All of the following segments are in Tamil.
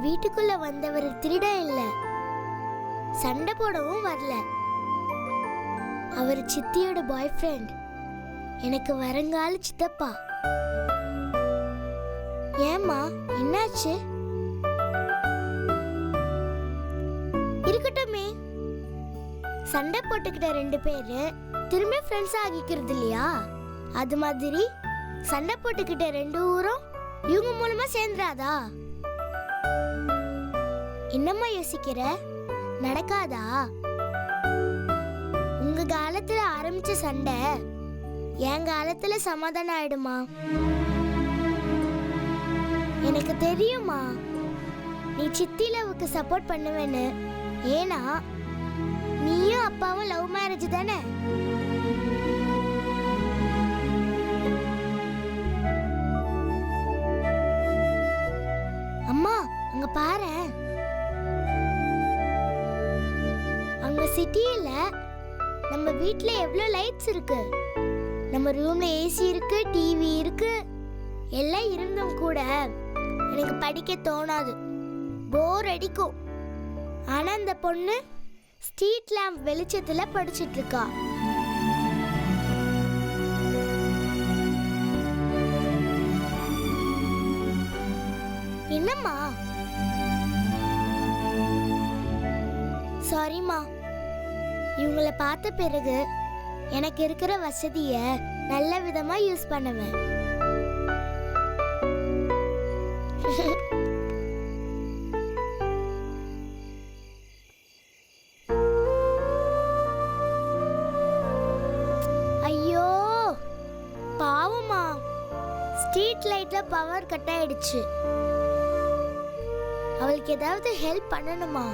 வீட்டுக்குள்ள வந்தவர் திருட இல்ல, சண்டை போடவும் வரல. அவர் சித்தியோட பாய் ஃப்ரெண்ட், எனக்கு வருங்கால சித்தப்பா. ஏம்மா, என்னாச்சு? இருக்கட்டுமே, சண்டை போட்டுக்கிட்ட ரெண்டு பேரு திரும்பி ஃப்ரெண்ட்ஸ் ஆகிக்கிறது இல்லையா? அது மாதிரி சண்டை போட்டுக்கிட்ட ரெண்டு ஊரும் இவங்க மூலமா சேர்ந்துராதா? என்னம்மா யோசிக்கிற? நடக்காதா? உங்க காலத்துல ஆரம்பிச்ச சண்டை என் காலத்துல சமாதானம் ஆயிடுமா? எனக்கு தெரியுமா நீ சித்தி லவ்வுக்கு சப்போர்ட் பண்ணுவேன்னு. ஏன்னா நீயும் அப்பாவும் லவ் மேரேஜ் தானே? அம்மா, அங்க பாரு, அங்க சிட்டியில நம்ம வீட்ல எவ்வளவு லைட்ஸ் இருக்கு. நம்ம ரூம்ல ஏசி இருக்கு, டிவி இருக்கு. எல்லாம் இருந்தும் கூட எனக்கு படிக்க தோணாது, போர் அடிக்கும். ஆனா அந்த பொண்ணு ஸ்ட்ரீட் லேம்ப் வெளிச்சத்துல படிச்சிட்டு இருக்கா. என்னம்மா? சாரிம்மா, இவங்களை பார்த்த பிறகு எனக்கு இருக்கிற வசதிய நல்ல விதமா யூஸ் பண்ணுவேன். ஐயோ பாவமா, ஸ்ட்ரீட் லைட்ல பவர் கட் ஆயிடுச்சு. அவளுக்கு ஏதாவது ஹெல்ப் பண்ணணுமா?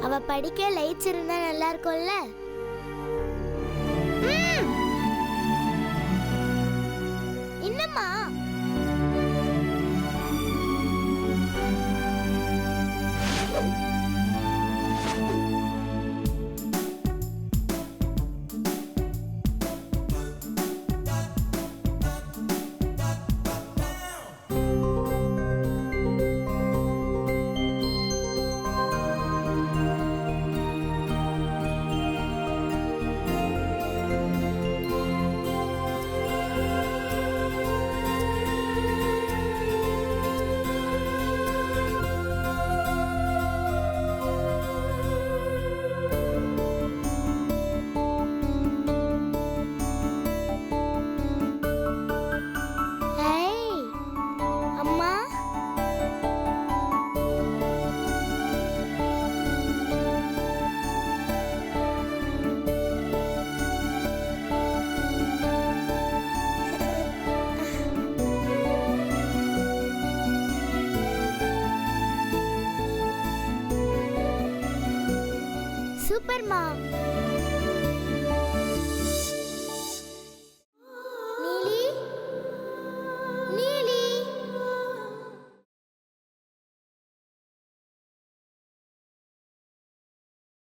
அவ படிக்க லைட்ஸ் இருந்தா நல்லா இருக்கும்ல. என்னம்மா? சூப்பர் மாம்.